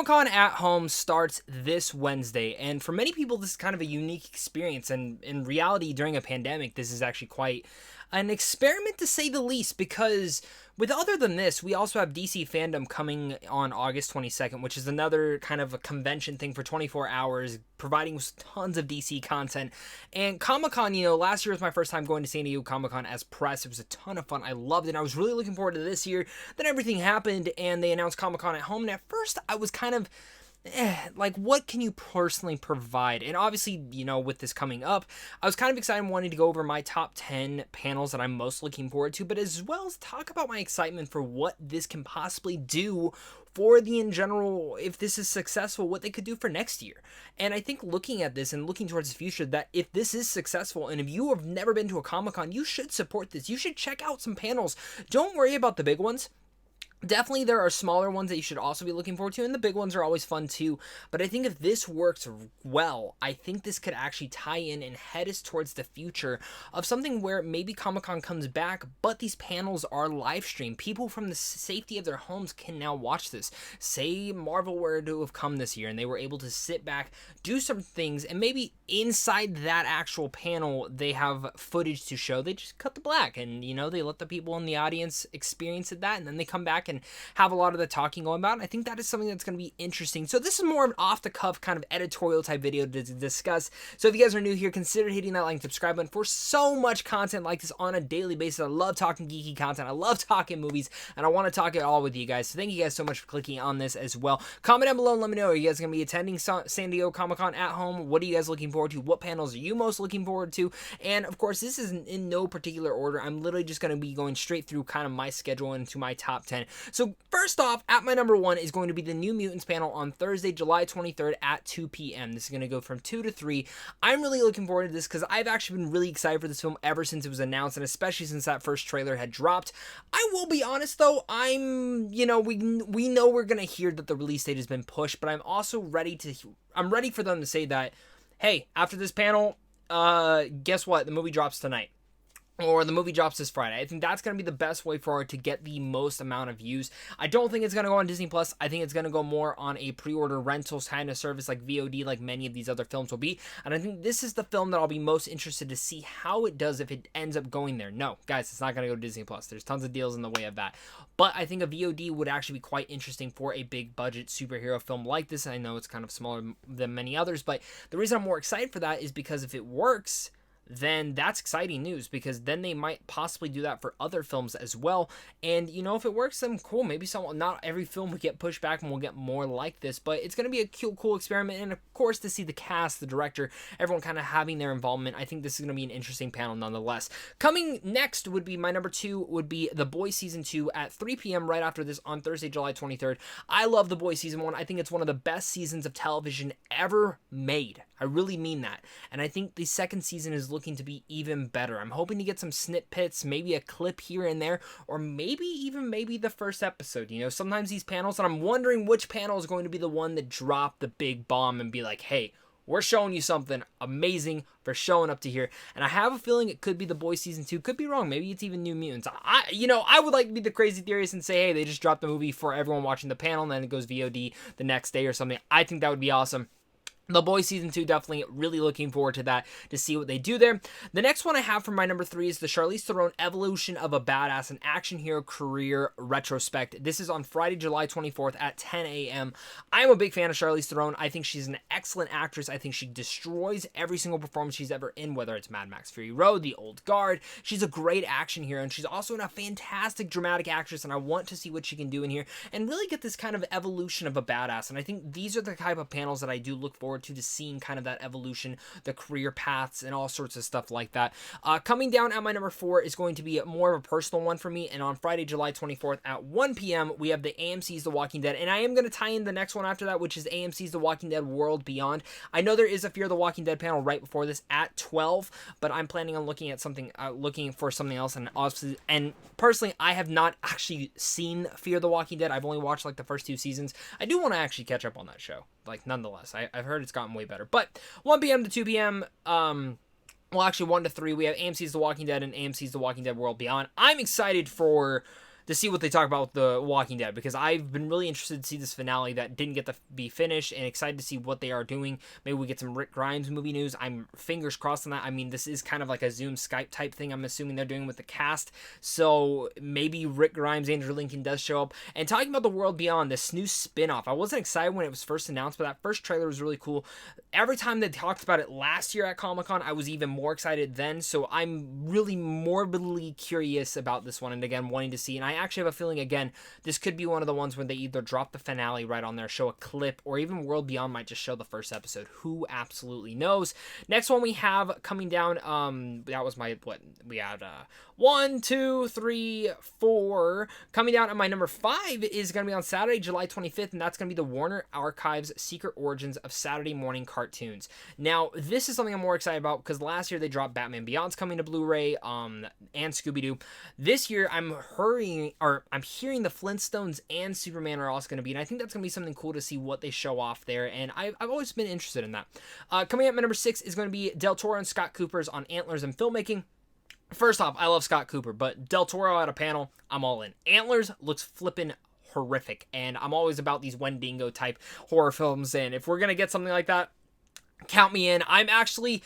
Comic-Con at Home starts this Wednesday, and for many people, this is kind of a unique experience, and in reality, during a pandemic, this is actually quite an experiment to say the least, because with other than this, we also have DC Fandom coming on August 22nd, which is another kind of a convention thing for 24 hours, providing tons of DC content. And Comic-Con, last year was my first time going to San Diego Comic-Con as press. It was a ton of fun. I loved it. I was really looking forward to this year. Then everything happened, and they announced Comic-Con at Home, and at first, I was kind of like, what can you personally provide? And obviously, with this coming up, I was kind of excited wanting to go over my top 10 panels that I'm most looking forward to, but as well as talk about my excitement for what this can possibly do for in general, if this is successful, what they could do for next year. And I think looking at this and looking towards the future, that if this is successful, and if you have never been to a Comic-Con, you should support this. You should check out some panels. Don't worry about the big ones. Definitely there are smaller ones that you should also be looking forward to, and the big ones are always fun too. But I think if this works well, I think this could actually tie in and head us towards the future of something where maybe Comic-Con comes back, but these panels are live streamed. People from the safety of their homes can now watch this. Say Marvel were to have come this year and they were able to sit back, do some things, and maybe inside that actual panel they have footage to show. They just cut the black and they let the people in the audience experience that, and then they come back and have a lot of the talking going about. And I think that is something that's going to be interesting. So this is more of an off-the-cuff kind of editorial type video to discuss. So if you guys are new here, consider hitting that like and subscribe button for so much content like this on a daily basis. I love talking geeky content. I love talking movies, and I want to talk it all with you guys. So thank you guys so much for clicking on this as well. Comment down below and let me know, are you guys going to be attending San Diego Comic-Con at Home? What are you guys looking forward to? What panels are you most looking forward to? And of course, this is in no particular order. I'm literally just going to be going straight through kind of my schedule into my top 10. So first off, at my number 1 is going to be the New Mutants panel on Thursday, July 23rd at 2 p.m. This is going to go from 2 to 3. I'm really looking forward to this because I've actually been really excited for this film ever since it was announced, and especially since that first trailer had dropped. I will be honest though, we know we're going to hear that the release date has been pushed, but I'm also ready for them to say that, hey, after this panel, guess what? The movie drops tonight. Or the movie drops this Friday. I think that's going to be the best way forward to get the most amount of views. I don't think it's going to go on Disney+. I think it's going to go more on a pre-order rentals kind of service like VOD, like many of these other films will be. And I think this is the film that I'll be most interested to see how it does if it ends up going there. No, guys, it's not going to go to Disney+. There's tons of deals in the way of that. But I think a VOD would actually be quite interesting for a big budget superhero film like this. I know it's kind of smaller than many others, but the reason I'm more excited for that is because if it works, then that's exciting news, because then they might possibly do that for other films as well. And if it works, then cool, maybe not every film will get pushed back and we'll get more like this, but it's going to be a cool experiment. And of course, to see the cast, the director, everyone kind of having their involvement, I think this is going to be an interesting panel nonetheless. Coming next would be my number 2 would be The Boys Season 2 at 3 p.m. right after this on Thursday, July 23rd. I love The Boys Season 1. I think it's one of the best seasons of television ever made. I really mean that. And I think the second season is looking to be even better. I'm hoping to get some snippets, maybe a clip here and there, or maybe the first episode. Sometimes these panels, and I'm wondering which panel is going to be the one that dropped the big bomb and be like, hey, we're showing you something amazing for showing up to here. And I have a feeling it could be The Boys Season 2. Could be wrong. Maybe it's even New Mutants. I would like to be the crazy theorist and say, hey, they just dropped the movie for everyone watching the panel, and then it goes VOD the next day or something. I think that would be awesome. The Boys Season 2, definitely really looking forward to that, to see what they do there. The next one I have for my number 3 is the Charlize Theron Evolution of a Badass, an action hero career retrospect. This is on Friday, July 24th at 10 a.m. I'm a big fan of Charlize Theron. I think she's an excellent actress. I think she destroys every single performance she's ever in, whether it's Mad Max Fury Road, The Old Guard. She's a great action hero, and she's also a fantastic dramatic actress, and I want to see what she can do in here and really get this kind of evolution of a badass. And I think these are the type of panels that I do look forward to seeing kind of that evolution, the career paths, and all sorts of stuff like that. Coming down at my number 4 is going to be more of a personal one for me, and on Friday, July 24th at 1 p.m., we have the AMC's The Walking Dead, and I am going to tie in the next one after that, which is AMC's The Walking Dead World Beyond. I know there is a Fear the Walking Dead panel right before this at 12, but I'm planning on looking for something else, and personally, I have not actually seen Fear the Walking Dead. I've only watched like the first 2 seasons. I do want to actually catch up on that show. Nonetheless, I've heard it's gotten way better. But 1 p.m. to 2 p.m., well, actually 1 to 3, we have AMC's The Walking Dead and AMC's The Walking Dead World Beyond. I'm excited for to see what they talk about with The Walking Dead, because I've been really interested to see this finale that didn't get to be finished, and excited to see what they are doing. Maybe we get some Rick Grimes movie news. I'm fingers crossed on that. I mean, this is kind of like a Zoom Skype type thing I'm assuming they're doing with the cast, so maybe Rick Grimes, Andrew Lincoln does show up. And talking about The World Beyond, this new spin-off, I wasn't excited when it was first announced, but that first trailer was really cool. Every time they talked about it last year at Comic-Con, I was even more excited then, so I'm really morbidly curious about this one, and again, wanting to see. And I actually have a feeling, again, this could be one of the ones where they either drop the finale right on there, show a clip, or even World Beyond might just show the first episode. Who absolutely knows? Next one we have coming down, that was my, what, we had, 1, 2, 3, 4. Coming down at my number 5 is going to be on Saturday, July 25th, and that's going to be the Warner Archives Secret Origins of Saturday Morning Cartoons. Now, this is something I'm more excited about because last year they dropped Batman Beyond's coming to Blu-ray, and Scooby-Doo. This year, I'm hearing the Flintstones and Superman are also going to be, and I think that's going to be something cool to see what they show off there, and I've always been interested in that. Coming up at my number 6 is going to be Del Toro and Scott Cooper's On Antlers and Filmmaking. First off, I love Scott Cooper, but Del Toro at a panel, I'm all in. Antlers looks flippin' horrific, and I'm always about these Wendigo type horror films, and if we're gonna get something like that, count me in. I'm actually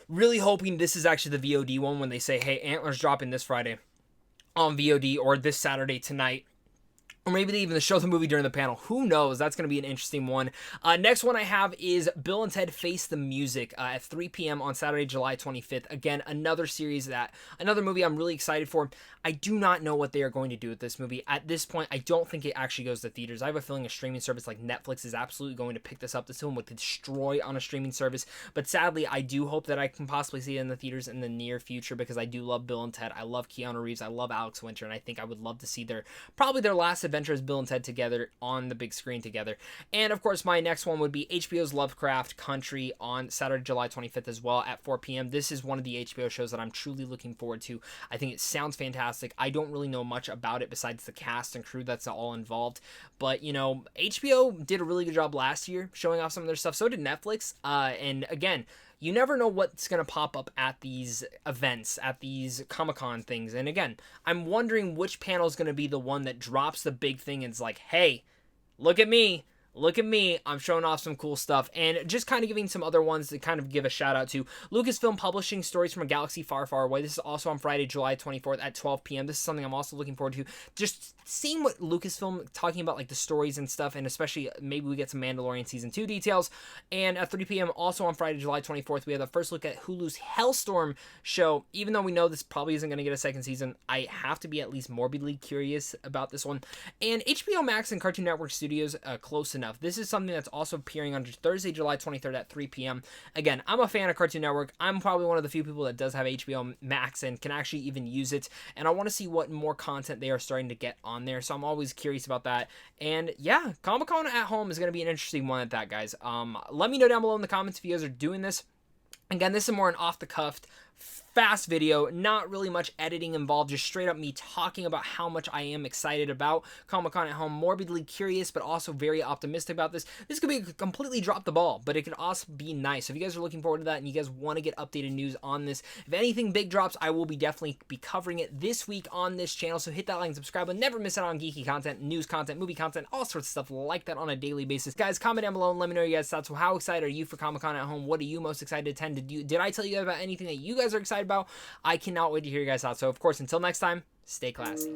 really hoping this is actually the VOD one when they say, hey, Antlers dropping this Friday on VOD, or this Saturday tonight. Or maybe they even show the movie during the panel. Who knows? That's going to be an interesting one. Next one I have is Bill and Ted Face the Music at 3 p.m. on Saturday, July 25th. Again, another movie I'm really excited for. I do not know what they are going to do with this movie. At this point, I don't think it actually goes to theaters. I have a feeling a streaming service like Netflix is absolutely going to pick this up. This film would destroy on a streaming service. But sadly, I do hope that I can possibly see it in the theaters in the near future because I do love Bill and Ted. I love Keanu Reeves. I love Alex Winter. And I think I would love to see probably their last adventure as Bill and Ted together on the big screen together. And of course, my next one would be HBO's Lovecraft Country on Saturday, July 25th as well at 4 p.m. This is one of the HBO shows that I'm truly looking forward to. I think it sounds fantastic. I don't really know much about it besides the cast and crew that's all involved. But, you know, HBO did a really good job last year showing off some of their stuff. So did Netflix. And again, you never know what's going to pop up at these events, at these Comic-Con things. And again, I'm wondering which panel is going to be the one that drops the big thing and it's like, hey, look at me. Look at me, I'm showing off some cool stuff, and just kind of giving some other ones to kind of give a shout out to. Lucasfilm Publishing, Stories from a Galaxy Far, Far Away. This is also on Friday, July 24th at 12 p.m. This is something I'm also looking forward to. Just seeing what Lucasfilm, talking about like the stories and stuff, and especially maybe we get some Mandalorian Season 2 details. And at 3 p.m. also on Friday, July 24th, we have the first look at Hulu's Hellstorm show. Even though we know this probably isn't going to get a second season, I have to be at least morbidly curious about this one. And HBO Max and Cartoon Network Studios, close enough. This is something that's also appearing on Thursday, July 23rd at 3 p.m. Again, I'm a fan of Cartoon Network. I'm probably one of the few people that does have HBO Max and can actually even use it. And I want to see what more content they are starting to get on there. So I'm always curious about that. And yeah, Comic-Con at home is going to be an interesting one at that, guys. Let me know down below in the comments if you guys are doing this. Again, this is more an off-the-cuff, fast video, not really much editing involved, just straight up me talking about how much I am excited about Comic-Con at home, morbidly curious, but also very optimistic about this. This could be completely drop the ball, but it could also be nice. So if you guys are looking forward to that and you guys want to get updated news on this, if anything big drops, I will definitely be covering it this week on this channel. So hit that like and subscribe and never miss out on geeky content, news content, movie content, all sorts of stuff like that on a daily basis. Guys, comment down below and let me know your guys' thoughts. So how excited are you for Comic-Con at home? What are you most excited to attend? Did I tell you guys about anything that you guys are excited about? I cannot wait to hear your guys' thoughts. So, of course, until next time, stay classy.